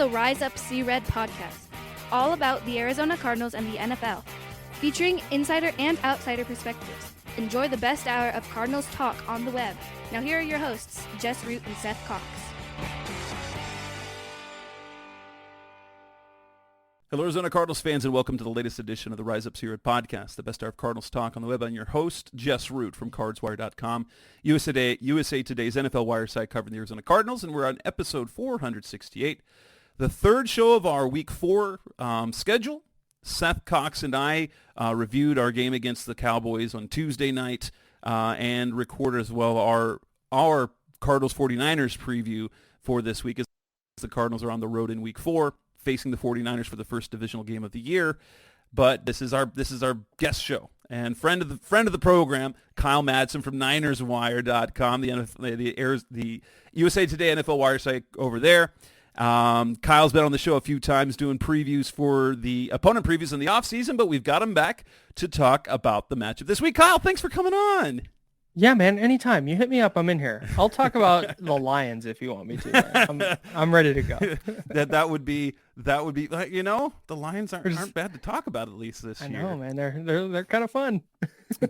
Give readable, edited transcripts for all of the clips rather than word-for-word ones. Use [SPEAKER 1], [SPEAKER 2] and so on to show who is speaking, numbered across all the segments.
[SPEAKER 1] the Rise Up See Red podcast, all about the Arizona Cardinals and the NFL, featuring insider and outsider perspectives. Enjoy the best hour of Cardinals talk on the web. Now here are your hosts, Jess Root and Seth Cox.
[SPEAKER 2] Hello, Arizona Cardinals fans, and welcome to the latest edition of the Rise Up See Red podcast, the best hour of Cardinals talk on the web. I'm your host, Jess Root from CardsWire.com, USA Today's NFL Wire site covering the Arizona Cardinals, and we're on episode 468, the third show of our Week 4 schedule. Seth Cox and I reviewed our game against the Cowboys on Tuesday night and recorded as well our Cardinals-49ers preview for this week as the Cardinals are on the road in Week 4. Facing the 49ers for the first divisional game of the year. But this is our guest show. And friend of the program, Kyle Madson from NinersWire.com, the USA Today NFL Wire site over there. Kyle's been on the show a few times doing previews for the opponent previews in the offseason, but we've got him back to talk about the matchup this week. Kyle, thanks for coming on.
[SPEAKER 3] Yeah, man, anytime. You hit me up, I'm in here. I'll talk about the Lions if you want me to. Man. I'm ready to go.
[SPEAKER 2] that would be you know, the Lions aren't bad to talk about at least this year.
[SPEAKER 3] I know, man. They're kind of fun.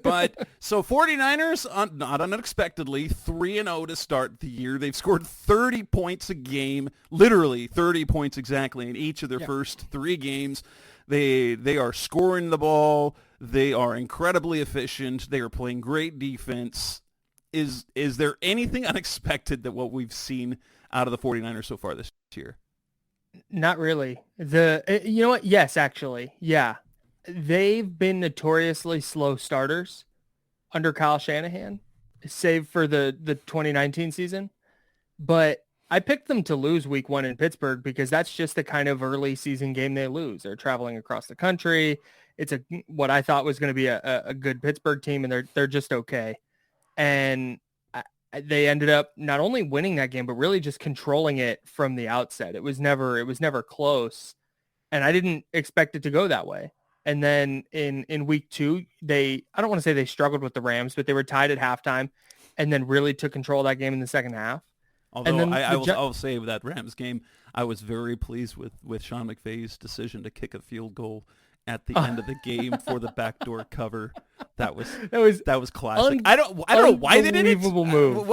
[SPEAKER 2] But so 49ers, not unexpectedly, 3-0 to start the year. They've scored 30 points a game, literally 30 points exactly in each of their first 3 games. They are scoring the ball. They are incredibly efficient. They are playing great defense. Is there anything unexpected that what we've seen out of the 49ers so far this year?
[SPEAKER 3] Not really. You know what? Yes, actually. Yeah. They've been notoriously slow starters under Kyle Shanahan, save for the 2019 season. But I picked them to lose Week 1 in Pittsburgh because that's just the kind of early season game they lose. They're traveling across the country. It's what I thought was going to be a good Pittsburgh team, and they're just okay. And they ended up not only winning that game, but really just controlling it from the outset. It was never close, and I didn't expect it to go that way. And then in Week 2, I don't want to say they struggled with the Rams, but they were tied at halftime, and then really took control of that game in the second half.
[SPEAKER 2] Although I will say with that Rams game, I was very pleased with Sean McVay's decision to kick a field goal at the end of the game for the backdoor cover. That was classic. I don't know why they did it.
[SPEAKER 3] Unbelievable move.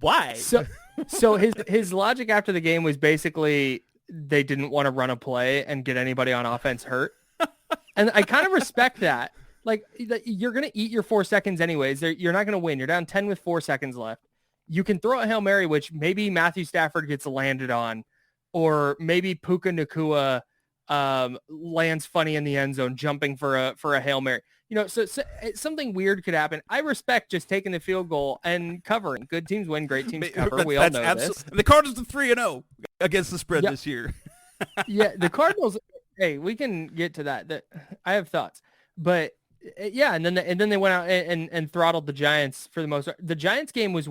[SPEAKER 2] Why?
[SPEAKER 3] So his logic after the game was basically they didn't want to run a play and get anybody on offense hurt. And I kind of respect that. Like, you're going to eat your 4 seconds anyways. You're not going to win. You're down 10 with 4 seconds left. You can throw a Hail Mary, which maybe Matthew Stafford gets landed on, or maybe Puka Nacua lands funny in the end zone, jumping for a Hail Mary. You know, so something weird could happen. I respect just taking the field goal and covering. Good teams win, great teams cover. We all know this.
[SPEAKER 2] The Cardinals are 3-0 against the spread this year.
[SPEAKER 3] Yeah, the Cardinals. Hey, we can get to that. I have thoughts, but yeah, and then they went out and throttled the Giants for the most part. The Giants game was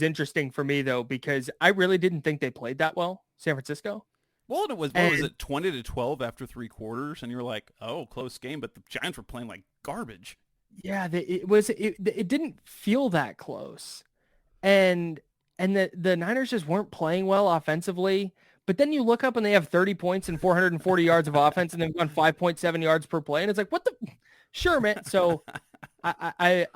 [SPEAKER 3] interesting for me though, because I really didn't think they played that well, San Francisco.
[SPEAKER 2] Well, it was 20-12 after 3 quarters, and you're like, oh, close game, but the Giants were playing like garbage.
[SPEAKER 3] Yeah, it didn't feel that close, and the Niners just weren't playing well offensively. But then you look up and they have 30 points and 440 yards of offense, and they've gone 5.7 yards per play, and it's like, what the? Sure, man. So I've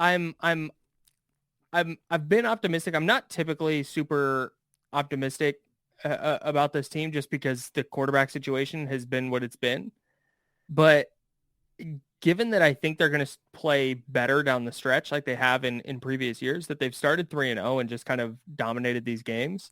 [SPEAKER 3] been optimistic. I'm not typically super optimistic about this team just because the quarterback situation has been what it's been. But given that I think they're going to play better down the stretch like they have in previous years, that they've started 3-0 and just kind of dominated these games,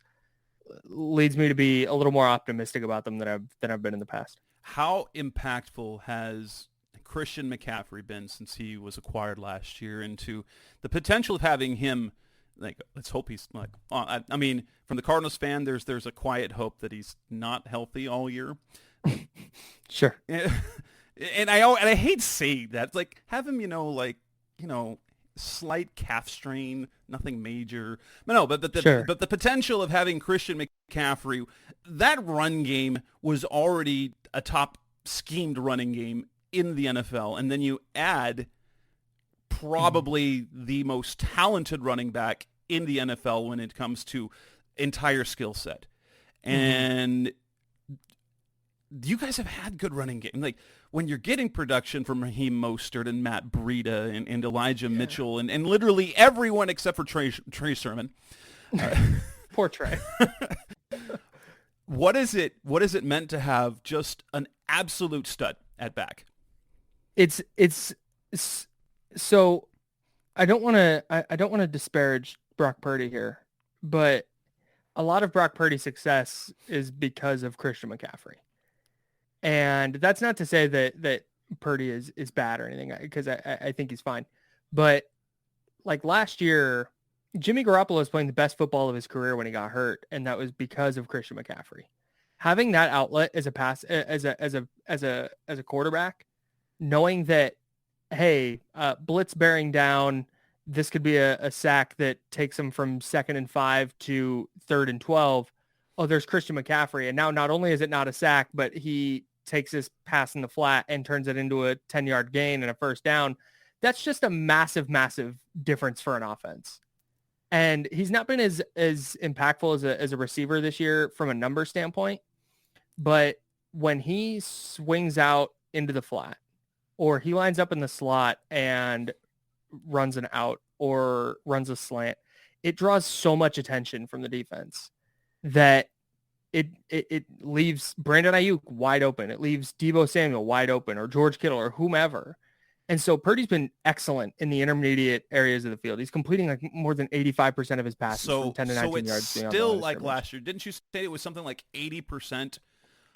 [SPEAKER 3] leads me to be a little more optimistic about them than I've been in the past.
[SPEAKER 2] How impactful has Christian McCaffrey been since he was acquired last year into the potential of having him? Like, let's hope he's like. I mean, from the Cardinals fan, there's a quiet hope that he's not healthy all year.
[SPEAKER 3] Sure.
[SPEAKER 2] And I hate saying that. It's like, have him, slight calf strain, nothing major. But the potential of having Christian McCaffrey, that run game was already a top schemed running game in the NFL, and then you add probably the most talented running back in the NFL when it comes to entire skill set. And you guys have had good running game. Like when you're getting production from Raheem Mostert and Matt Breida and Elijah Mitchell and literally everyone except for Trey Sermon.
[SPEAKER 3] Poor Trey.
[SPEAKER 2] What is it meant to have just an absolute stud at back?
[SPEAKER 3] It's so I don't want to disparage Brock Purdy here, but a lot of Brock Purdy's success is because of Christian McCaffrey. And that's not to say that Purdy is bad or anything, because I think he's fine. But like last year, Jimmy Garoppolo was playing the best football of his career when he got hurt, and that was because of Christian McCaffrey. Having that outlet as a quarterback, knowing that, hey, blitz bearing down, this could be a sack that takes him from 2nd and 5 to 3rd and 12. Oh, there's Christian McCaffrey. And now not only is it not a sack, but he takes this pass in the flat and turns it into a 10-yard gain and a first down. That's just a massive, massive difference for an offense. And he's not been as impactful as a receiver this year from a number standpoint. But when he swings out into the flat, or he lines up in the slot and runs an out or runs a slant, it draws so much attention from the defense that it leaves Brandon Ayuk wide open. It leaves Deebo Samuel wide open, or George Kittle, or whomever. And so Purdy's been excellent in the intermediate areas of the field. He's completing like more than 85% of his passes from 10 to 19 yards.
[SPEAKER 2] So it's still like last year. Didn't you say it was something like 80%?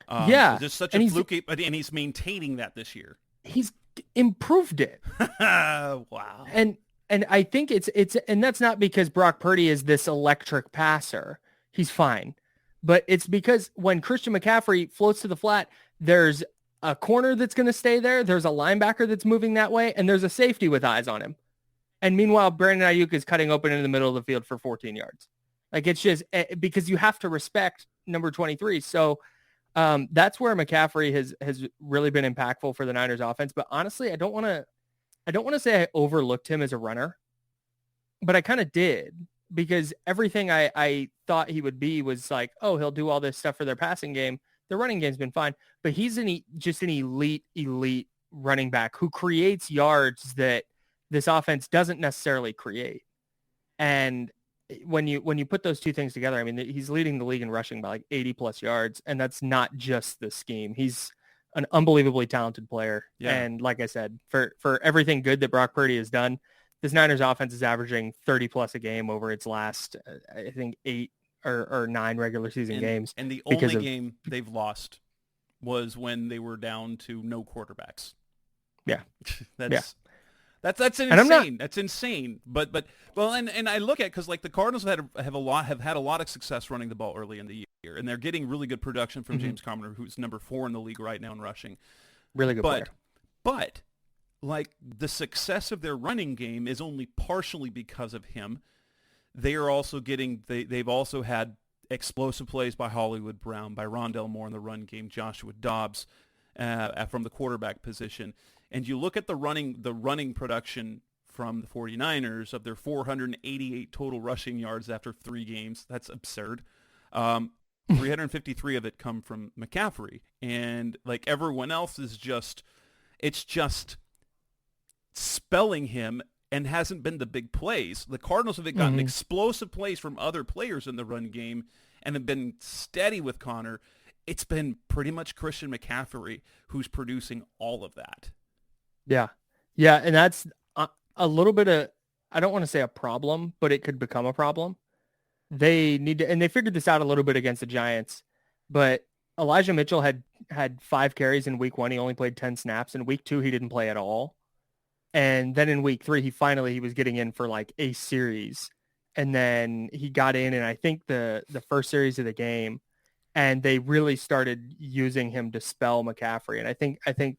[SPEAKER 3] Yeah.
[SPEAKER 2] Just such a fluky, and he's maintaining that this year.
[SPEAKER 3] He's improved it.
[SPEAKER 2] Wow.
[SPEAKER 3] And I think it's and that's not because Brock Purdy is this electric passer. He's fine. But it's because when Christian McCaffrey floats to the flat, there's a corner that's going to stay there. There's a linebacker that's moving that way, and there's a safety with eyes on him. And meanwhile, Brandon Ayuk is cutting open in the middle of the field for 14 yards. Like, it's just because you have to respect number 23. So that's where McCaffrey has really been impactful for the Niners offense. But honestly, I don't want to say I overlooked him as a runner, but I kind of did, because everything I thought he would be was like, oh, he'll do all this stuff for their passing game. Their running game's been fine, but he's just an elite running back who creates yards that this offense doesn't necessarily create. And when you put those two things together, I mean, he's leading the league in rushing by like 80 plus yards. And that's not just the scheme. He's an unbelievably talented player. Yeah. And like I said, for everything good that Brock Purdy has done, this Niners offense is averaging 30 plus a game over its last, I think 8 or 9 regular season games.
[SPEAKER 2] And the only game they've lost was when they were down to no quarterbacks.
[SPEAKER 3] Yeah.
[SPEAKER 2] That's insane. That's insane. But well, and I look at, because like the Cardinals have had a lot of success running the ball early in the year, and they're getting really good production from James Conner, who's number 4 in the league right now in rushing.
[SPEAKER 3] Really good player.
[SPEAKER 2] But like the success of their running game is only partially because of him. They are also they've also had explosive plays by Hollywood Brown, by Rondell Moore in the run game, Joshua Dobbs from the quarterback position. And you look at the running production from the 49ers of their 488 total rushing yards after 3 games. That's absurd. 353 of it come from McCaffrey. And like everyone else is just spelling him, and hasn't been the big plays. The Cardinals have gotten explosive plays from other players in the run game and have been steady with Connor. It's been pretty much Christian McCaffrey who's producing all of that.
[SPEAKER 3] Yeah. Yeah. And that's a little bit of, I don't want to say a problem, but it could become a problem. They need to, and they figured this out a little bit against the Giants, but Elijah Mitchell had 5 carries in week 1. He only played 10 snaps. In week 2, he didn't play at all. And then in week 3, he was getting in for like a series. And then he got in, and I think the first series of the game, and they really started using him to spell McCaffrey. And I think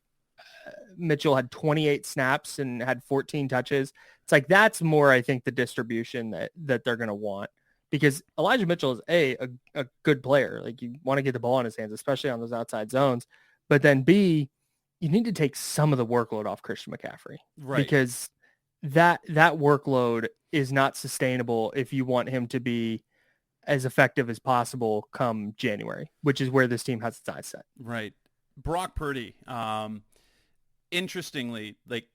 [SPEAKER 3] Mitchell had 28 snaps and had 14 touches. It's like, that's more, I think, the distribution that they're going to want, because Elijah Mitchell is a good player. Like, you want to get the ball in his hands, especially on those outside zones. But then B, you need to take some of the workload off Christian McCaffrey,
[SPEAKER 2] right?
[SPEAKER 3] Because that workload is not sustainable if you want him to be as effective as possible come January, which is where this team has its eyes set.
[SPEAKER 2] Right. Brock Purdy, interestingly, like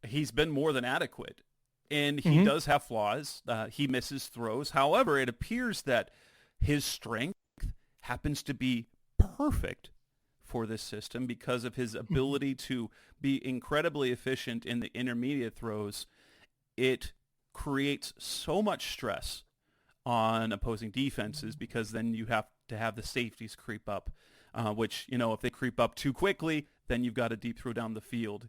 [SPEAKER 2] he's been more than adequate, and he does have flaws. He misses throws. However, it appears that his strength happens to be perfect for this system because of his ability to be incredibly efficient in the intermediate throws. It creates so much stress on opposing defenses because then you have to have the safeties creep up, which, if they creep up too quickly, then you've got a deep throw down the field.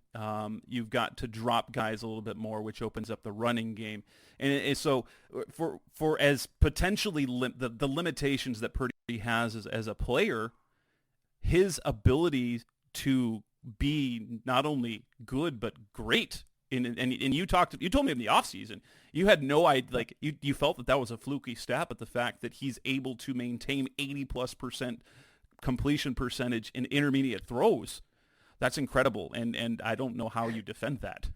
[SPEAKER 2] You've got to drop guys a little bit more, which opens up the running game. And so for as potentially the limitations that Purdy has as a player, his ability to be not only good but great. And you told me in the offseason, you had no idea, like you felt that was a fluky stat, but the fact that he's able to maintain 80+% completion percentage in intermediate throws, that's incredible. And I don't know how you defend that.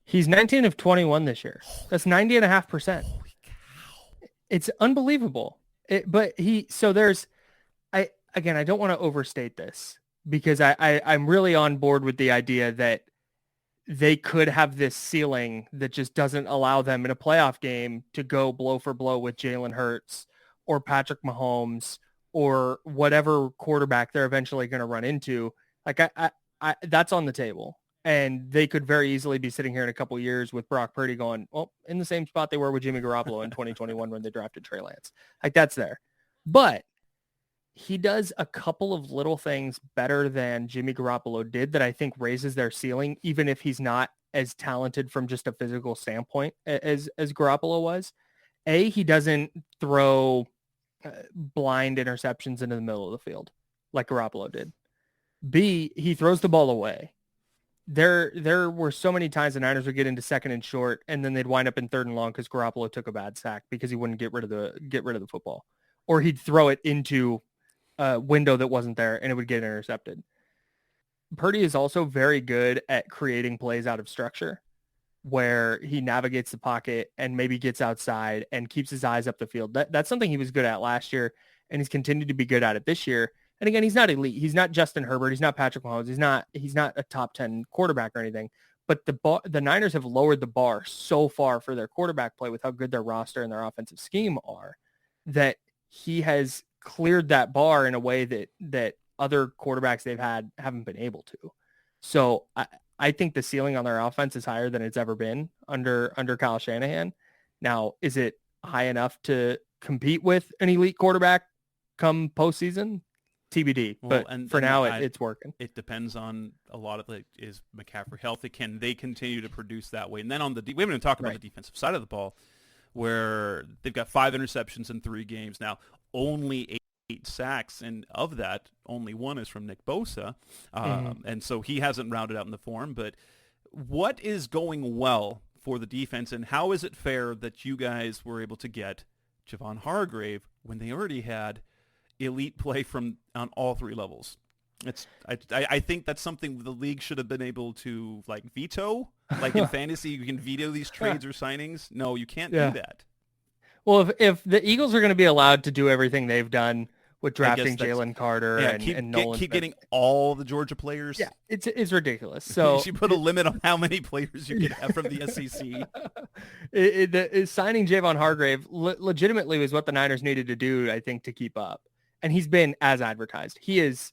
[SPEAKER 3] He's 19 of 21 this year. That's 90.5%.
[SPEAKER 2] Holy cow.
[SPEAKER 3] It's unbelievable. I don't want to overstate this because I'm really on board with the idea that they could have this ceiling that just doesn't allow them in a playoff game to go blow for blow with Jalen Hurts or Patrick Mahomes or whatever quarterback they're eventually going to run into. Like I that's on the table, and they could very easily be sitting here in a couple of years with Brock Purdy going, well, in the same spot they were with Jimmy Garoppolo in 2021 when they drafted Trey Lance. Like that's there, but he does a couple of little things better than Jimmy Garoppolo did that I think raises their ceiling, even if he's not as talented from just a physical standpoint as Garoppolo was. A, he doesn't throw blind interceptions into the middle of the field like Garoppolo did. B, he throws the ball away. There were so many times the Niners would get into second and short, and then they'd wind up in third and long because Garoppolo took a bad sack because he wouldn't get rid of the football, or he'd throw it into a window that wasn't there and it would get intercepted. Purdy is also very good at creating plays out of structure where he navigates the pocket and maybe gets outside and keeps his eyes up the field. That's something he was good at last year, and he's continued to be good at it this year. And again, he's not elite. He's not Justin Herbert. He's not Patrick Mahomes. He's not a top 10 quarterback or anything. But the Niners have lowered the bar so far for their quarterback play with how good their roster and their offensive scheme are that he has cleared that bar in a way that other quarterbacks they've had haven't been able to. So I think the ceiling on their offense is higher than it's ever been under Kyle Shanahan. Now, is it high enough to compete with an elite quarterback come postseason? TBD. Well, but for now, it's working.
[SPEAKER 2] It depends on a lot of is McCaffrey healthy? Can they continue to produce that way? And then we haven't even talked about the defensive side of the ball, where they've got 5 interceptions in 3 games now. Only 8 sacks, and of that, only 1 is from Nick Bosa. And so he hasn't rounded out in the form. But what is going well for the defense, and how is it fair that you guys were able to get Javon Hargrave when they already had elite play on all 3 levels? I think that's something the league should have been able to veto. Like in fantasy, you can veto these trades or signings. No, you can't do that.
[SPEAKER 3] Well, if the Eagles are going to be allowed to do everything they've done with drafting Jalen Carter and Nolan,
[SPEAKER 2] keep getting all the Georgia players.
[SPEAKER 3] Yeah, it's ridiculous. So
[SPEAKER 2] you should put a limit on how many players you can have from the SEC.
[SPEAKER 3] Signing Javon Hargrave legitimately was what the Niners needed to do, I think, to keep up. And he's been as advertised. He is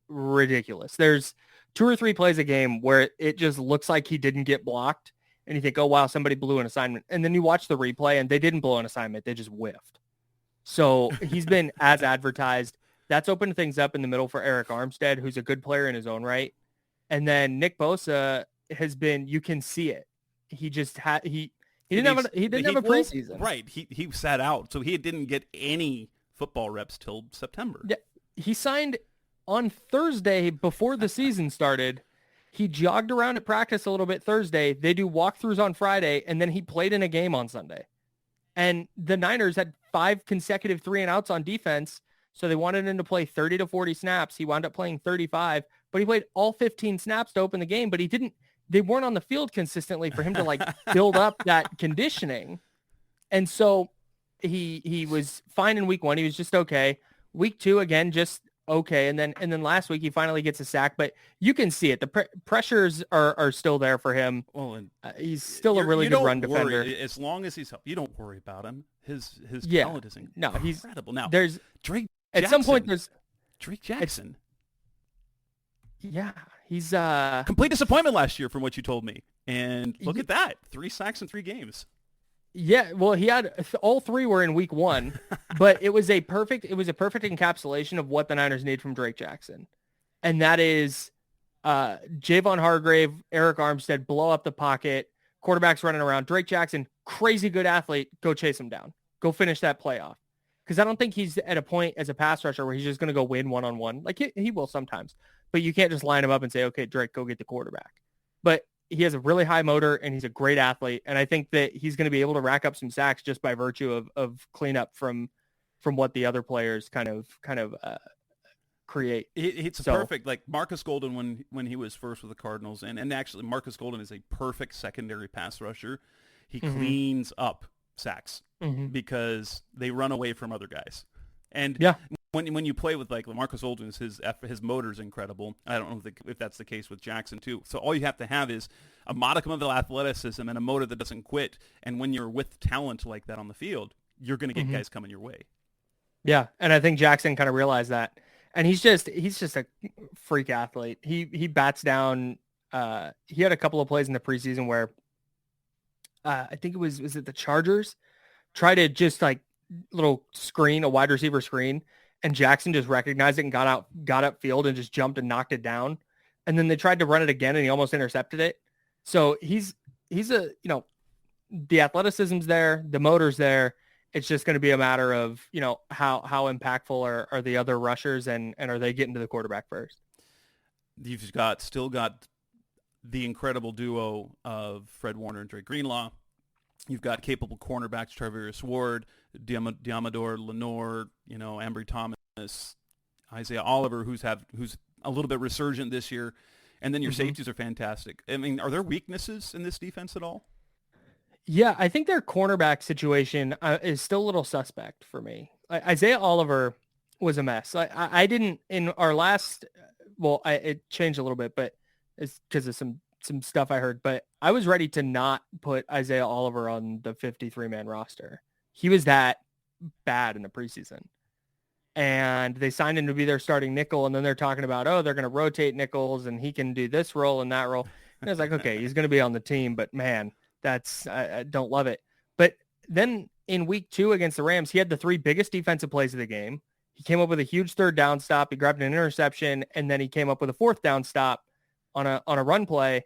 [SPEAKER 3] ridiculous. There's 2 or 3 plays a game where it just looks like he didn't get blocked. And you think, oh, wow, somebody blew an assignment. And then you watch the replay, and they didn't blow an assignment. They just whiffed. So he's been as advertised. That's opened things up in the middle for Eric Armstead, who's a good player in his own right. And then Nick Bosa has been, you can see it. He just had, he didn't have a preseason.
[SPEAKER 2] Right. He sat out. So he didn't get any football reps till September.
[SPEAKER 3] Yeah. He signed on Thursday before the season started. He jogged around at practice a little bit Thursday. They do walkthroughs on Friday, and then he played in a game on Sunday. And the Niners had 5 consecutive 3-and-outs on defense, so they wanted him to play 30 to 40 snaps. He wound up playing 35, but he played all 15 snaps to open the game, but they weren't on the field consistently for him to build up that conditioning. And so he was fine in week 1. He was just okay. Week 2, again, just okay. And then last week he finally gets a sack, but you can see it. The pressures are still there for him.
[SPEAKER 2] Well, and
[SPEAKER 3] he's still a really good run defender.
[SPEAKER 2] As long as he's healthy, you don't worry about him. His talent is incredible.
[SPEAKER 3] No, he's
[SPEAKER 2] Now,
[SPEAKER 3] there's
[SPEAKER 2] Drake
[SPEAKER 3] Jackson. At some point there's
[SPEAKER 2] Drake Jackson.
[SPEAKER 3] Yeah, he's
[SPEAKER 2] complete disappointment last year from what you told me. And look at that. 3 sacks in 3 games.
[SPEAKER 3] Yeah, well, he had all 3 were in week 1, but it was a perfect encapsulation of what the Niners need from Drake Jackson. And that is Javon Hargrave, Eric Armstead, blow up the pocket, quarterbacks running around. Drake Jackson, crazy good athlete, go chase him down. Go finish that playoff. Because I don't think he's at a point as a pass rusher where he's just going to go win one-on-one. Like, he will sometimes. But you can't just line him up and say, okay, Drake, go get the quarterback. But he has a really high motor, and he's a great athlete. And I think that he's going to be able to rack up some sacks just by virtue of cleanup from what the other players kind of create.
[SPEAKER 2] It's perfect. Like Marcus Golden when he was first with the Cardinals, and actually Marcus Golden is a perfect secondary pass rusher. He cleans up sacks because they run away from other guys. And when you play with like LaMarcus Aldridge, his motor is incredible. I don't know if that's the case with Jackson too. So all you have to have is a modicum of athleticism and a motor that doesn't quit. And when you're with talent like that on the field, you're going to get guys coming your way.
[SPEAKER 3] Yeah, and I think Jackson kind of realized that. And he's just a freak athlete. He bats down. He had a couple of plays in the preseason where I think was it the Chargers tried to just like little screen, a wide receiver screen, and Jackson just recognized it and got upfield and just jumped and knocked it down. And then they tried to run it again and he almost intercepted it. So he's a, the athleticism's there, the motor's there. It's just going to be a matter of, how impactful are the other rushers and are they getting to the quarterback first?
[SPEAKER 2] You've still got the incredible duo of Fred Warner and Dre Greenlaw. You've got capable cornerbacks, Travarius Ward, Diamador Lenore, Ambry Thomas, Isaiah Oliver, who's a little bit resurgent this year. And then your safeties are fantastic. I mean, are there weaknesses in this defense at all?
[SPEAKER 3] Yeah, I think their cornerback situation is still a little suspect for me. Isaiah Oliver was a mess. I didn't in our last. Well, it changed a little bit, but it's because of some stuff I heard. But I was ready to not put Isaiah Oliver on the 53-man roster. He was that bad in the preseason, and they signed him to be their starting nickel. And then they're talking about, they're going to rotate nickels, and he can do this role and that role. And I was like, okay, he's going to be on the team, but man. I don't love it. But then in week 2 against the Rams, he had the 3 biggest defensive plays of the game. He came up with a huge 3rd down stop. He grabbed an interception, and then he came up with a 4th down stop on a run play.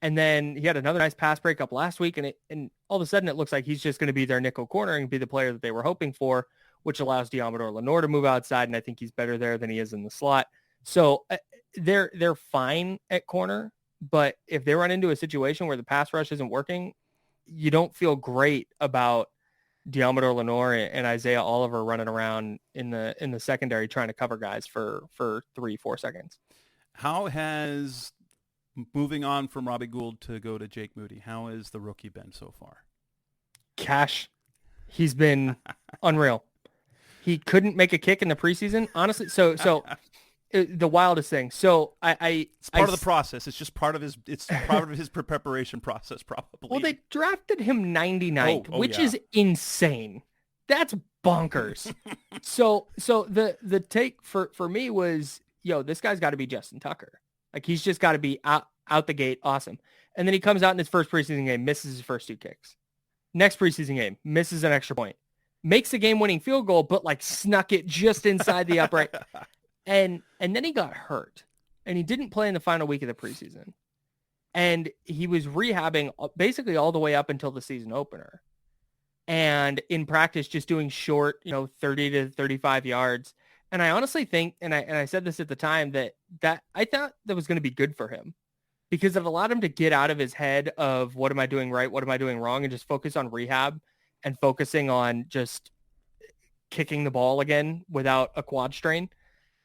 [SPEAKER 3] And then he had another nice pass breakup last week, and all of a sudden it looks like he's just going to be their nickel corner and be the player that they were hoping for, which allows Diamador Lenore to move outside, and I think he's better there than he is in the slot. So they're fine at corner. But if they run into a situation where the pass rush isn't working, you don't feel great about Diamador Lenore and Isaiah Oliver running around in the secondary trying to cover guys for 3-4 seconds.
[SPEAKER 2] How has moving on from Robbie Gould to go to Jake Moody, how has the rookie been so far?
[SPEAKER 3] Cash. He's been unreal. He couldn't make a kick in the preseason, honestly. So the wildest thing. So
[SPEAKER 2] it's part of the process. It's just part of his preparation process, probably.
[SPEAKER 3] Well, they drafted him 99th, which is insane. That's bonkers. so the take for me was, this guy's got to be Justin Tucker. Like, he's just got to be out the gate awesome. And then he comes out in his first preseason game, misses his first 2 kicks. Next preseason game, misses an extra point. Makes the game-winning field goal, but snuck it just inside the upright. And then he got hurt, and he didn't play in the final week of the preseason. And he was rehabbing basically all the way up until the season opener. And in practice, just doing short, 30 to 35 yards. And I honestly think, and I said this at the time, that I thought that was going to be good for him, because it allowed him to get out of his head of what am I doing right, what am I doing wrong, and just focus on rehab and focusing on just kicking the ball again without a quad strain.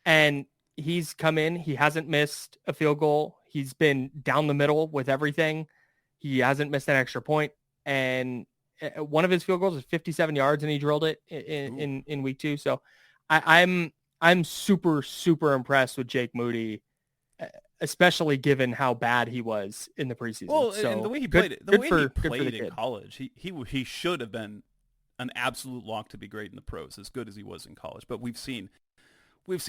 [SPEAKER 3] And he's come in. He hasn't missed a field goal. He's been down the middle with everything. He hasn't missed an extra point. And one of his field goals was 57 yards, and he drilled it in week 2. So I'm super, super impressed with Jake Moody, especially given how bad he was in the preseason.
[SPEAKER 2] Well,
[SPEAKER 3] so
[SPEAKER 2] and the way he
[SPEAKER 3] good,
[SPEAKER 2] played, the way
[SPEAKER 3] for,
[SPEAKER 2] he played in
[SPEAKER 3] kid.
[SPEAKER 2] college, he should have been an absolute lock to be great in the pros, as good as he was in college. But we've seen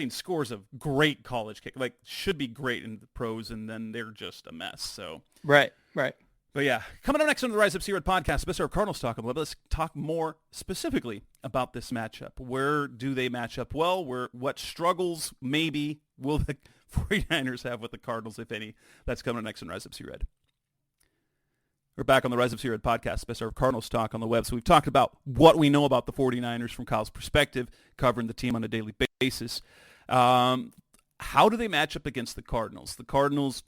[SPEAKER 2] scores of great college kick, like should be great in the pros, and then they're just a mess. So
[SPEAKER 3] right.
[SPEAKER 2] But yeah, coming up next on the Rise Up Seaward podcast, Mr. Cardinals talk about. Let's talk more specifically about this matchup. Where do they match up well? What struggles maybe will the 49ers have with the Cardinals, if any? That's coming up next on Rise Up Seaward. We're back on the Rise Up Seaward podcast, Mr. Cardinals talk on the web. So we've talked about what we know about the 49ers from Kyle's perspective, covering the team on a daily basis. How do they match up against the Cardinals? The Cardinals,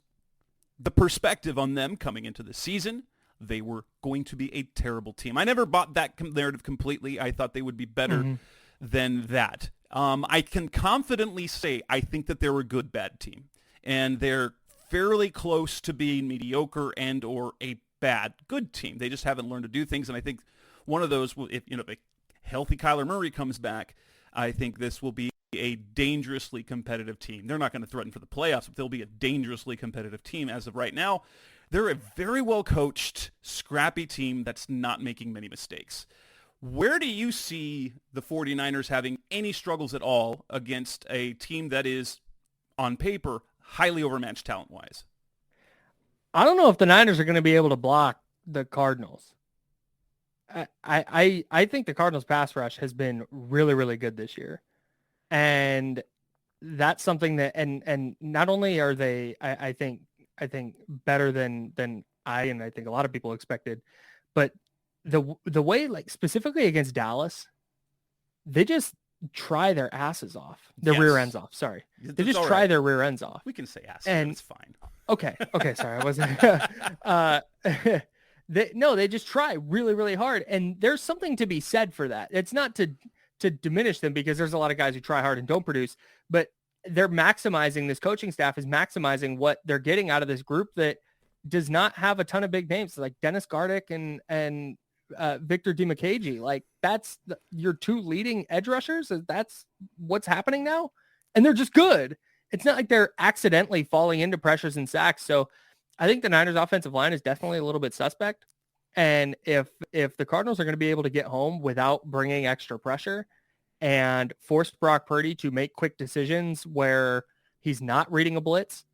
[SPEAKER 2] the perspective on them coming into the season, they were going to be a terrible team. I never bought that narrative completely. I thought they would be better than that. I can confidently say I think that they're a good bad team, and they're fairly close to being mediocre and or a bad good team. They just haven't learned to do things, and I think one of those, if a healthy Kyler Murray comes back, I think this will be a dangerously competitive team. They're not going to threaten for the playoffs, but they'll be a dangerously competitive team as of right now. They're a very well-coached, scrappy team that's not making many mistakes. Where do you see the 49ers having any struggles at all against a team that is, on paper, highly overmatched talent-wise?
[SPEAKER 3] I don't know if the Niners are going to be able to block the Cardinals. I think the Cardinals pass rush has been really, really good this year. And that's something that, and not only are they, I think better than I think a lot of people expected, but the way, like specifically against Dallas, they just try their asses off, their rear ends off. Sorry. They just try their rear ends off.
[SPEAKER 2] We can say ass.
[SPEAKER 3] And
[SPEAKER 2] it's fine.
[SPEAKER 3] Okay. Sorry. I wasn't, they just try really, really hard. And there's something to be said for that. It's not to diminish them, because there's a lot of guys who try hard and don't produce, but they're maximizing, this coaching staff is maximizing what they're getting out of this group that does not have a ton of big names like Dennis Gardick and Victor Dimukeje. Like that's your two leading edge rushers. That's what's happening now. And they're just good. It's not like they're accidentally falling into pressures and sacks. So I think the Niners offensive line is definitely a little bit suspect. And if the Cardinals are going to be able to get home without bringing extra pressure and force Brock Purdy to make quick decisions where he's not reading a blitz,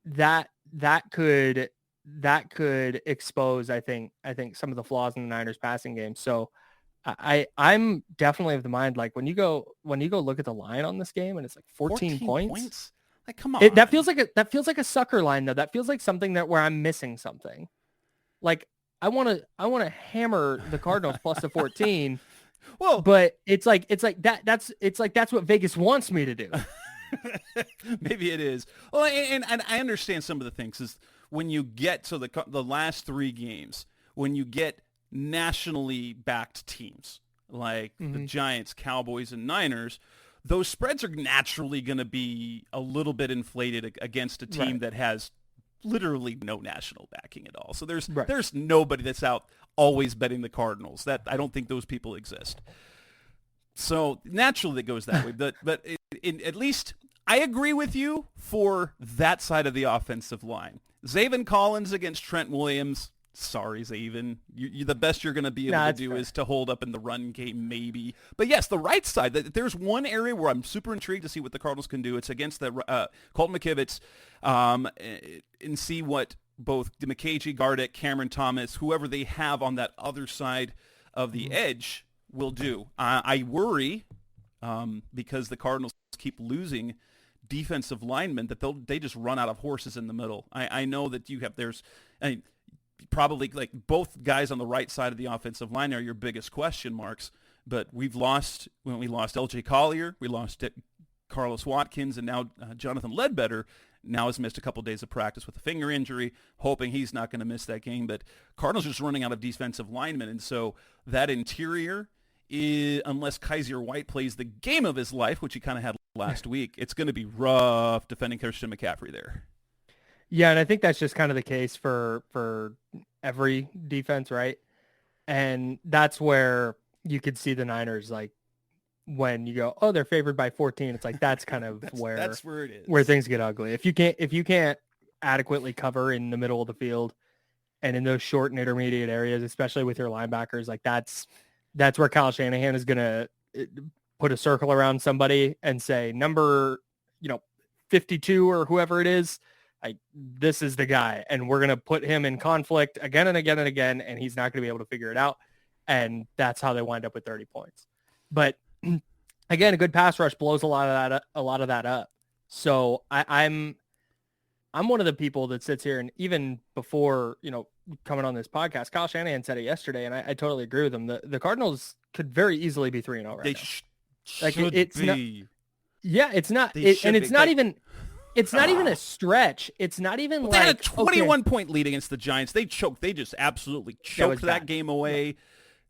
[SPEAKER 3] that could expose, I think some of the flaws in the Niners passing game. So I'm definitely of the mind, like when you go look at the line on this game and it's like 14 points.
[SPEAKER 2] Like, come on.
[SPEAKER 3] That feels like a sucker line though. That feels like something where I'm missing something. Like I want to hammer the Cardinals plus the 14.
[SPEAKER 2] Well,
[SPEAKER 3] but it's like that's what Vegas wants me to do.
[SPEAKER 2] Maybe it is. Well, and I understand some of the things is when you get to the last 3 games, when you get nationally backed teams like the Giants, Cowboys, and Niners, those spreads are naturally going to be a little bit inflated against a team that has literally no national backing at all. So there's nobody that's out always betting the Cardinals. That I don't think those people exist. So naturally it goes that way. But at least I agree with you for that side of the offensive line. Zaven Collins against Trent Williams. Sorry, Zaven. You the best you're going to be able to do is to hold up in the run game, maybe. But yes, the right side. There's one area where I'm super intrigued to see what the Cardinals can do. It's against the Colton McKivitz, and see what both Dimukeje, Gardick, Cameron Thomas, whoever they have on that other side of the edge will do. I worry because the Cardinals keep losing defensive linemen that they just run out of horses in the middle. I know that probably like both guys on the right side of the offensive line are your biggest question marks, but we lost LJ Collier, we lost Carlos Watkins, and now Jonathan Ledbetter now has missed a couple days of practice with a finger injury, hoping he's not going to miss that game. But Cardinals are just running out of defensive linemen, and so that interior, unless Kaiser White plays the game of his life, which he kind of had last week, it's going to be rough defending Christian McCaffrey there.
[SPEAKER 3] Yeah, and I think that's just kind of the case for every defense, right? And that's where you could see the Niners, like, when you go, oh, they're favored by 14. It's like, that's kind of
[SPEAKER 2] that's where it is.
[SPEAKER 3] Where things get ugly. If you can't adequately cover in the middle of the field and in those short and intermediate areas, especially with your linebackers, like that's where Kyle Shanahan is going to put a circle around somebody and say, number, 52 or whoever it is, like, this is the guy. And we're going to put him in conflict again and again and again, and he's not going to be able to figure it out. And that's how they wind up with 30 points. But again, a good pass rush blows a lot of that up. So I'm one of the people that sits here, and even before, coming on this podcast, Kyle Shanahan said it yesterday, and I totally agree with him. The Cardinals could very easily be 3-0 right now. It's
[SPEAKER 2] be.
[SPEAKER 3] Not, yeah, it's not, and it's not even. It's not even a stretch. It's not even
[SPEAKER 2] they had a 21-point lead against the Giants. They choked. They just absolutely choked that game away.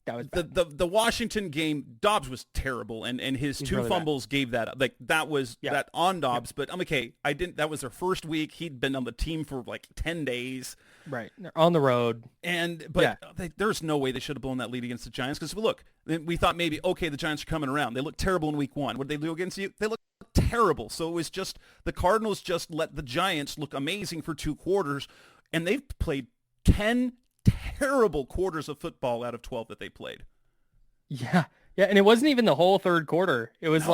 [SPEAKER 3] That was bad.
[SPEAKER 2] The Washington game, Dobbs was terrible, and his two
[SPEAKER 3] really
[SPEAKER 2] fumbles gave that up. Like, that was that on Dobbs.
[SPEAKER 3] Yep.
[SPEAKER 2] But I'm okay. That was their first week. He'd been on the team for like 10 days.
[SPEAKER 3] Right. They're on the road.
[SPEAKER 2] But there's no way they should have blown that lead against the Giants, because look, we thought maybe, okay, the Giants are coming around. They looked terrible in week 1. What did they do against you? They looked terrible. So it was just the Cardinals just let the Giants look amazing for 2 quarters, and they've played 10 terrible quarters of football out of 12 that they played.
[SPEAKER 3] Yeah, and it wasn't even the whole third quarter. It was
[SPEAKER 2] a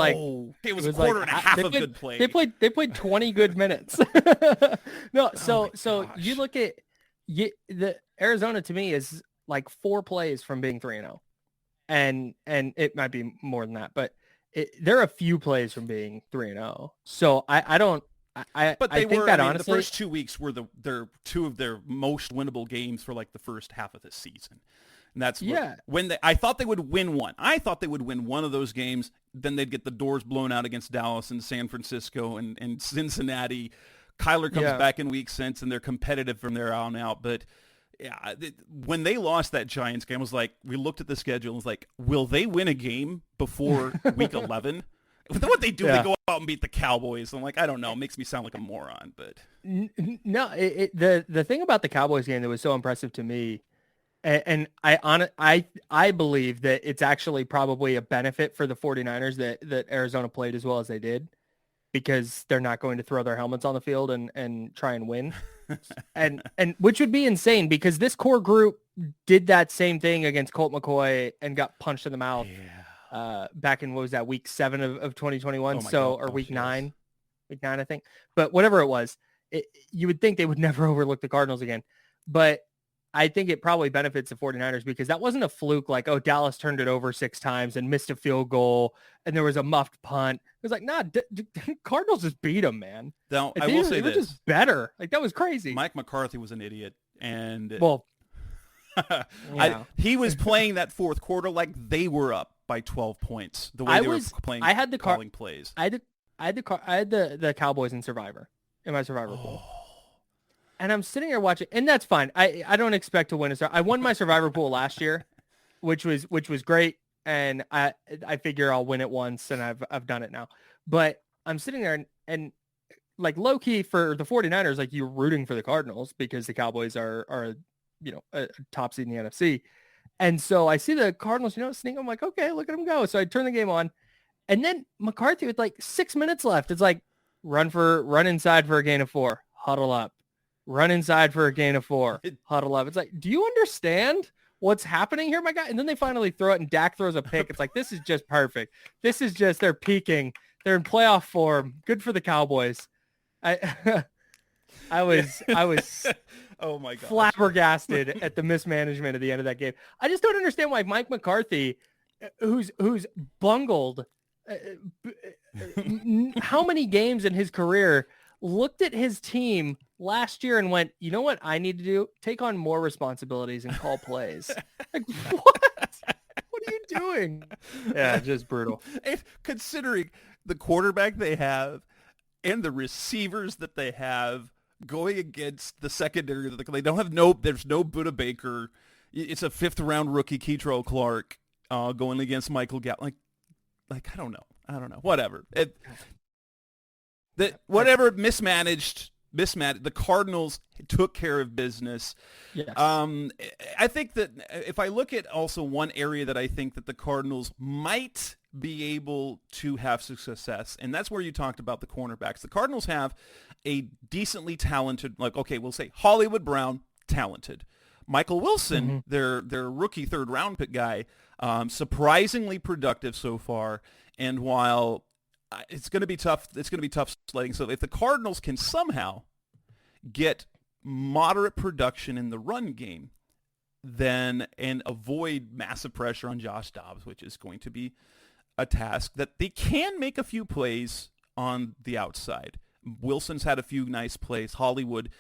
[SPEAKER 2] quarter and a half of good play.
[SPEAKER 3] They played 20 good minutes. No, so you look at the Arizona, to me, is like 4 plays from being 3-0, and it might be more than that, but they're a few plays from being 3-0. So I don't.
[SPEAKER 2] But they
[SPEAKER 3] think that honestly,
[SPEAKER 2] the first 2 weeks were their 2 of their most winnable games for like the first half of the season. And that's when I thought they would win one. I thought they would win one of those games. Then they'd get the doors blown out against Dallas and San Francisco and Cincinnati. Kyler comes back in week 6, and they're competitive from there on out. But yeah, when they lost that Giants game, I was like, we looked at the schedule and was like, will they win a game before week 11? What they do, they go out and beat the Cowboys. I'm like, I don't know. It makes me sound like a moron, but
[SPEAKER 3] no. The thing about the Cowboys game that was so impressive to me, and I believe that it's actually probably a benefit for the 49ers that Arizona played as well as they did, because they're not going to throw their helmets on the field and try and win, and which would be insane, because this core group did that same thing against Colt McCoy and got punched in the mouth. Back in, what was that, week 7 of 2021? Week 9, I think. But whatever it was, you would think they would never overlook the Cardinals again. But I think it probably benefits the 49ers, because that wasn't a fluke like, oh, Dallas turned it over 6 times and missed a field goal and there was a muffed punt. It was like, nah, Cardinals just beat them, man.
[SPEAKER 2] Now, I will say this.
[SPEAKER 3] They were just better. Like, that was crazy.
[SPEAKER 2] Mike McCarthy was an idiot. And
[SPEAKER 3] well,
[SPEAKER 2] he was playing that fourth quarter like they were up by 12 points. The way they were playing, calling plays.
[SPEAKER 3] I had the Cowboys in Survivor, in my Survivor pool. And I'm sitting here watching, and that's fine. I don't expect to win I won my Survivor pool last year, which was great, and I figure I'll win it once, and I've done it now. But I'm sitting there and like, low key for the 49ers, like, you're rooting for the Cardinals because the Cowboys are a top seed in the NFC. And so I see the Cardinals, sneak. I'm like, okay, look at them go. So I turn the game on, and then McCarthy, with like 6 minutes left, it's like, run inside for a gain of 4, huddle up. Run inside for a gain of 4, huddle up. It's like, do you understand what's happening here, my guy? And then they finally throw it, and Dak throws a pick. It's like, this is just perfect. This is just, they're peaking. They're in playoff form. Good for the Cowboys. I was
[SPEAKER 2] oh my God,
[SPEAKER 3] flabbergasted at the mismanagement at the end of that game. I just don't understand why Mike McCarthy, who's bungled how many games in his career, looked at his team last year and went, you know what I need to do? Take on more responsibilities and call plays. Like, what? What are you doing? Yeah, just brutal.
[SPEAKER 2] And considering the quarterback they have and the receivers that they have going against the secondary, they don't have there's no Buda Baker. It's a 5th round rookie, Keitrell Clark, going against Michael Gallup. Like, I don't know. Whatever. Whatever mismanaged mismatch. The Cardinals took care of business.
[SPEAKER 3] Yes.
[SPEAKER 2] I think that if I look at also one area that I think that the Cardinals might be able to have success, and that's where you talked about the cornerbacks. The Cardinals have a decently talented, like, okay, we'll say Hollywood Brown, talented. Michael Wilson, their rookie third-round pick guy, surprisingly productive so far. And while it's going to be tough sledding. So if the Cardinals can somehow get moderate production in the run game, then and avoid massive pressure on Josh Dobbs, which is going to be a task, that they can make a few plays on the outside. Wilson's had a few nice plays. Hollywood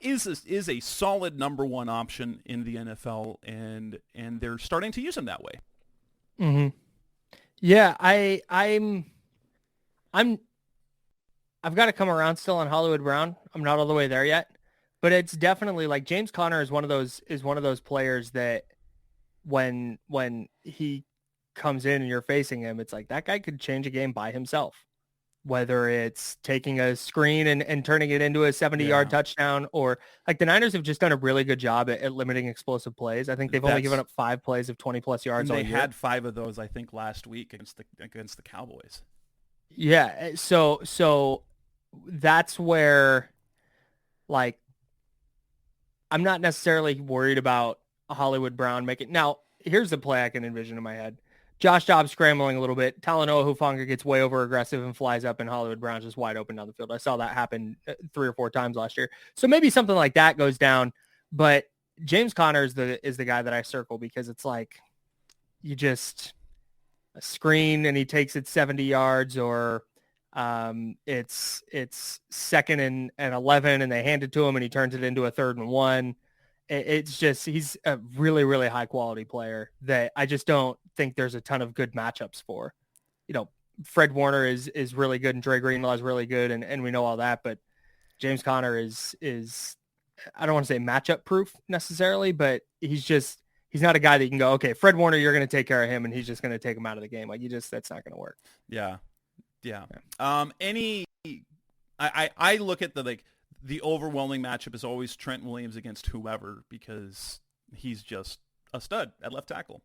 [SPEAKER 2] is a solid number one option in the NFL, and they're starting to use him that way.
[SPEAKER 3] Mm-hmm. Yeah, I've got to come around still on Hollywood Brown. I'm not all the way there yet, but it's definitely like James Conner is one of those players that when he comes in and you're facing him, it's like that guy could change a game by himself. Whether it's taking a screen and turning it into a 70-yard touchdown, or like the Niners have just done a really good job at limiting explosive plays. I think they've only given up 5 plays of 20-plus yards all year.
[SPEAKER 2] They had 5 of those, I think, last week against the Cowboys.
[SPEAKER 3] Yeah, so that's where, like, I'm not necessarily worried about Hollywood Brown making. Now, here's the play I can envision in my head. Josh Dobbs scrambling a little bit. Talanoa Hufanga gets way over aggressive and flies up, and Hollywood Brown's just wide open down the field. I saw that happen 3 or 4 times last year. So maybe something like that goes down. But James Conner is the guy that I circle, because it's like you just a screen and he takes it 70 yards, or it's 2nd and 11 and they hand it to him and he turns it into a 3rd and 1. It's just, he's a really, really high quality player that I just don't think there's a ton of good matchups for. You know, Fred Warner is really good and Dre Greenlaw is really good, and we know all that, but James Conner is I don't want to say matchup proof necessarily, but he's not a guy that you can go, okay, Fred Warner, you're going to take care of him and he's just going to take him out of the game. Like, that's not going to work. Yeah.
[SPEAKER 2] I look at the overwhelming matchup is always Trent Williams against whoever, because he's just a stud at left tackle.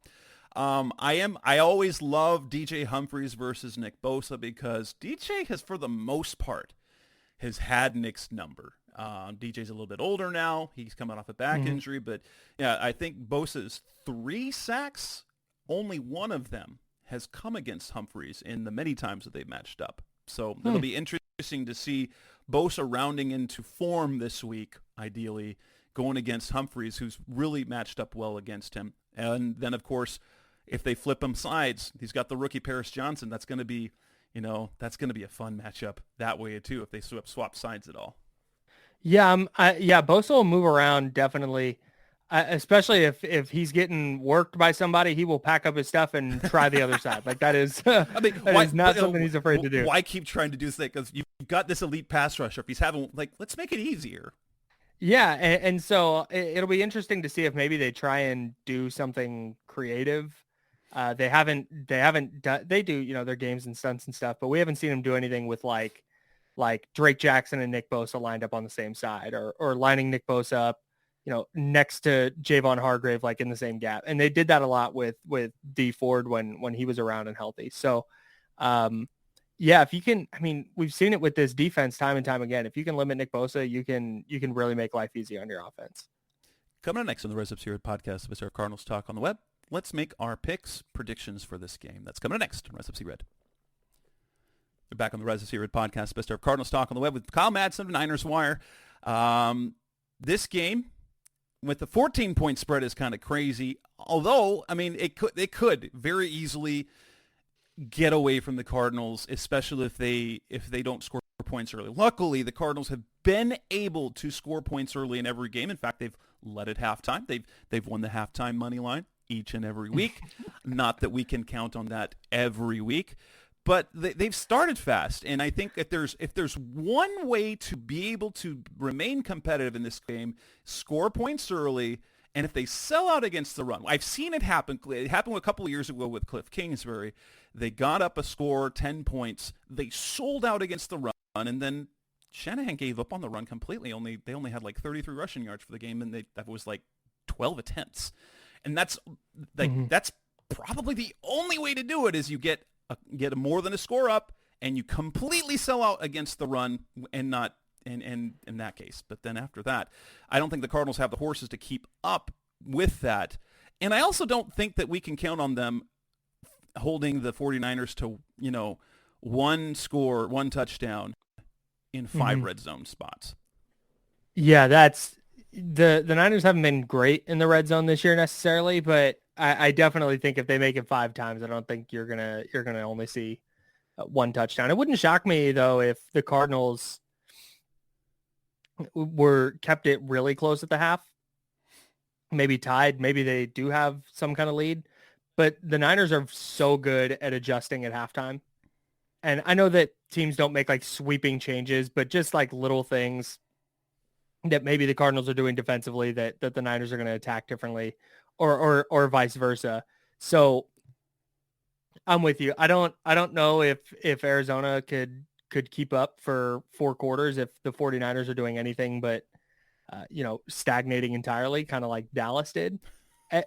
[SPEAKER 2] I always love DJ Humphries versus Nick Bosa, because DJ has, for the most part, has had Nick's number. DJ's a little bit older now. He's coming off a back injury, but yeah, I think Bosa's 3 sacks, only one of them has come against Humphries in the many times that they've matched up. So it'll be interesting to see Bosa rounding into form this week, ideally, going against Humphries, who's really matched up well against him. And then, of course, if they flip him sides, he's got the rookie Paris Johnson. That's going to be, a fun matchup that way too, if they swap sides at all.
[SPEAKER 3] Yeah, Bosa will move around definitely, especially if he's getting worked by somebody. He will pack up his stuff and try the other side. Like that is, is not something he's afraid to do.
[SPEAKER 2] Why keep trying to do this? Because you've got this elite pass rusher. If he's having, let's make it easier.
[SPEAKER 3] Yeah, and so it'll be interesting to see if maybe they try and do something creative. They haven't done. They do, their games and stunts and stuff, but we haven't seen them do anything with like Drake Jackson and Nick Bosa lined up on the same side, or lining Nick Bosa up, next to Javon Hargrave, like in the same gap. And they did that a lot with D Ford when he was around and healthy. So, yeah, if you can, we've seen it with this defense time and time again. If you can limit Nick Bosa, you can really make life easy on your offense.
[SPEAKER 2] Coming up next on the Rise Up Here podcast, of our Cardinals talk on the web. Let's make our picks, predictions for this game. That's coming up next on Rise Up Red. We're back on the Rise Up Red podcast, Mr. Cardinals talk on the web with Kyle Madson of Niners Wire. This game with the 14-point spread is kind of crazy. Although, it could very easily get away from the Cardinals, especially if they don't score points early. Luckily, the Cardinals have been able to score points early in every game. In fact, they've led at halftime. They've won the halftime money line each and every week. Not that we can count on that every week, but they've started fast. And I think if there's one way to be able to remain competitive in this game, score points early. And if they sell out against the run, I've seen it happen. It happened a couple of years ago with Cliff Kingsbury. They got up a score, 10 points. They sold out against the run, and then Shanahan gave up on the run completely. They only had like 33 rushing yards for the game, and that was like 12 attempts. And that's that's probably the only way to do it is you get more than a score up, and you completely sell out against the run and not in that case. But then after that, I don't think the Cardinals have the horses to keep up with that. And I also don't think that we can count on them holding the 49ers to, one score, one touchdown in 5 red zone spots.
[SPEAKER 3] Yeah, that's the Niners haven't been great in the red zone this year necessarily, but I definitely think if they make it 5 times, I don't think you're gonna only see one touchdown. It wouldn't shock me though if the Cardinals kept it really close at the half, maybe tied, maybe they do have some kind of lead, but the Niners are so good at adjusting at halftime. And I know that teams don't make like sweeping changes, but just like little things that maybe the Cardinals are doing defensively that the Niners are going to attack differently or vice versa. So I'm with you. I don't know if Arizona could keep up for 4 quarters if the 49ers are doing anything but stagnating entirely, kind of like Dallas did.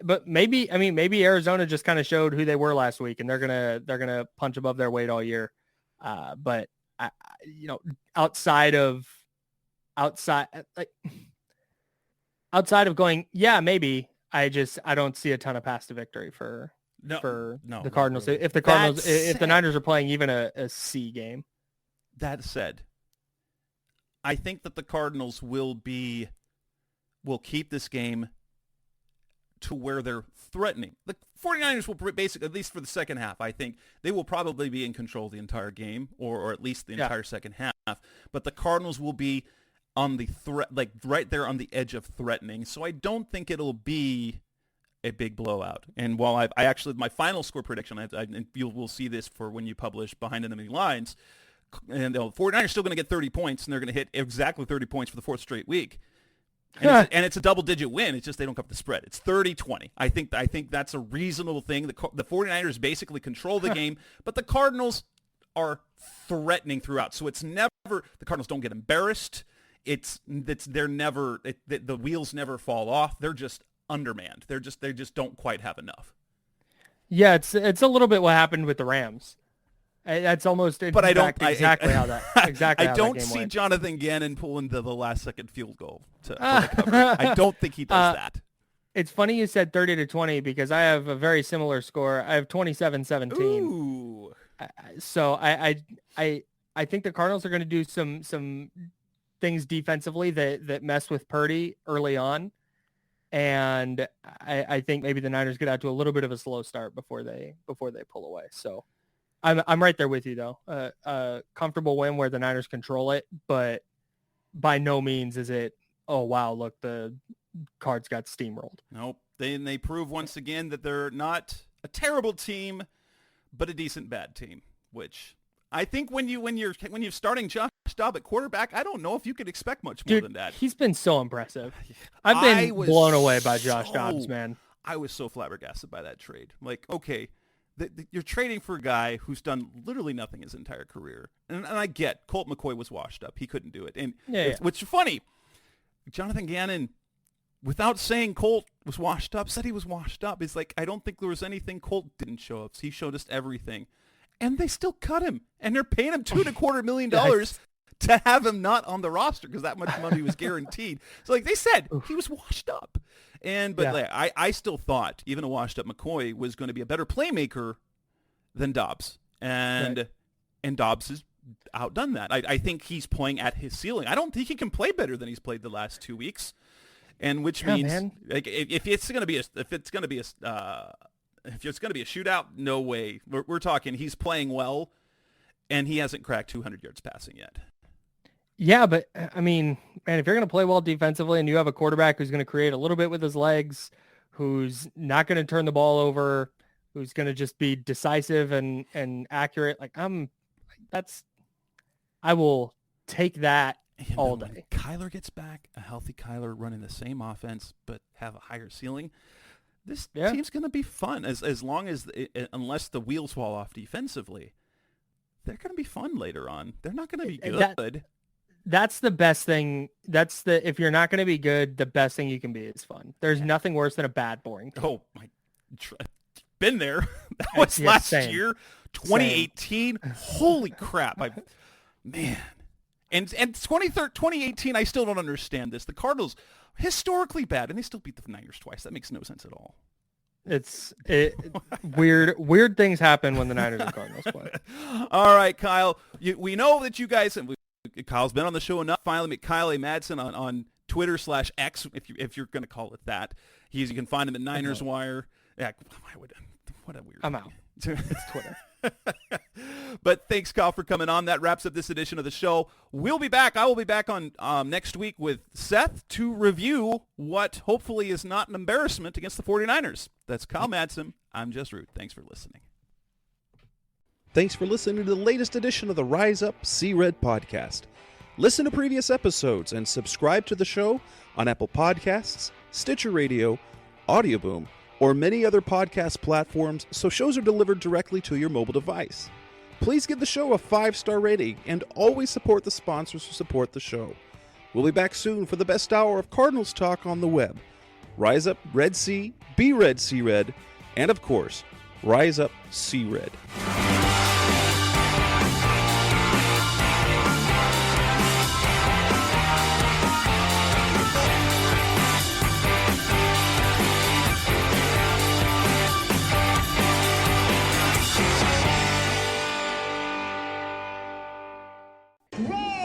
[SPEAKER 3] But maybe Arizona just kind of showed who they were last week, and they're gonna punch above their weight all year. But outside of going, yeah, maybe I don't see a ton of path to victory for the Cardinals. Really. If the Niners are playing even a C game.
[SPEAKER 2] That said, I think that the Cardinals will keep this game to where they're threatening. The 49ers will basically, at least for the second half, I think they will probably be in control of the entire game or at least the entire second half. But the Cardinals will be on the like right there on the edge of threatening. So I don't think it'll be a big blowout. And while I actually, my final score prediction, and we'll see this for when you publish Behind Enemy Lines, and the 49ers are still going to get 30 points, and they're going to hit exactly 30 points for the 4th straight week. And it's a double-digit win. It's just they don't cover the spread. It's 30-20. I think that's a reasonable thing. The 49ers basically control the game, but the Cardinals are threatening throughout. So it's never the Cardinals don't get embarrassed. The wheels never fall off. They're just undermanned. They just don't quite have enough.
[SPEAKER 3] Yeah, it's a little bit what happened with the Rams. That's almost exactly how that game
[SPEAKER 2] see
[SPEAKER 3] went.
[SPEAKER 2] Jonathan Gannon pulling the last-second field goal for the cover. I don't think he does that.
[SPEAKER 3] It's funny you said 30-20 because I have a very similar score. I have 27-17.
[SPEAKER 2] Ooh.
[SPEAKER 3] So I think the Cardinals are going to do some things defensively that mess with Purdy early on, and I think maybe the Niners get out to a little bit of a slow start before they pull away. So. I'm right there with you though. A comfortable win where the Niners control it, but by no means is it, oh wow, look, the Cards got steamrolled.
[SPEAKER 2] Nope. They prove once again that they're not a terrible team, but a decent bad team. Which I think when you're starting Josh Dobbs at quarterback, I don't know if you could expect much more than that.
[SPEAKER 3] He's been so impressive. I've been blown away by Josh Dobbs, man.
[SPEAKER 2] I was so flabbergasted by that trade. Like, okay. You're trading for a guy who's done literally nothing his entire career. And I get Colt McCoy was washed up. He couldn't do it. And which is funny. Jonathan Gannon, without saying Colt was washed up, said he was washed up. It's like, I don't think there was anything Colt didn't show us. He showed us everything. And they still cut him. And they're paying him $2.25 million to have him not on the roster because that much money was guaranteed. So like they said, he was washed up. I still thought even a washed-up McCoy was going to be a better playmaker than Dobbs. And Dobbs has outdone that. I think he's playing at his ceiling. I don't think he can play better than he's played the last 2 weeks. And which means like, if it's going to be a shootout, no way. We're talking he's playing well, and he hasn't cracked 200 yards passing yet.
[SPEAKER 3] Yeah, but I mean, man, if you're going to play well defensively and you have a quarterback who's going to create a little bit with his legs, who's not going to turn the ball over, who's going to just be decisive and accurate, I will take that all day.
[SPEAKER 2] When Kyler gets back, a healthy Kyler running the same offense but have a higher ceiling, this team's going to be fun as long as unless the wheels fall off defensively. They're going to be fun later on. They're not going to be good.
[SPEAKER 3] That's the best thing. If you're not going to be good, the best thing you can be is fun. There's nothing worse than a bad, boring team.
[SPEAKER 2] Oh, my. Been there. That was last year, 2018.
[SPEAKER 3] Same.
[SPEAKER 2] Holy crap. Man. And 2018, I still don't understand this. The Cardinals, historically bad, and they still beat the Niners twice. That makes no sense at all.
[SPEAKER 3] Weird things happen when the Niners and Cardinals play.
[SPEAKER 2] All right, Kyle. We know that you guys, Kyle's been on the show enough. Finally, Kyle A. Madson on Twitter/X, if you're going to call it that. You can find him at Niners Wire. Yeah, what a weird.
[SPEAKER 3] I'm out. It's Twitter.
[SPEAKER 2] But thanks, Kyle, for coming on. That wraps up this edition of the show. We'll be back. I will be back on next week with Seth to review what hopefully is not an embarrassment against the 49ers. That's Kyle Madson. I'm Jess Root. Thanks for listening.
[SPEAKER 4] Thanks for listening to the latest edition of the Rise Up, See Red podcast. Listen to previous episodes and subscribe to the show on Apple Podcasts, Stitcher Radio, Audioboom, or many other podcast platforms so shows are delivered directly to your mobile device. Please give the show a 5-star rating and always support the sponsors who support the show. We'll be back soon for the best hour of Cardinals talk on the web. Rise up, Red Sea, be Red, See Red, and of course, Rise Up, See Red.
[SPEAKER 5] Roll!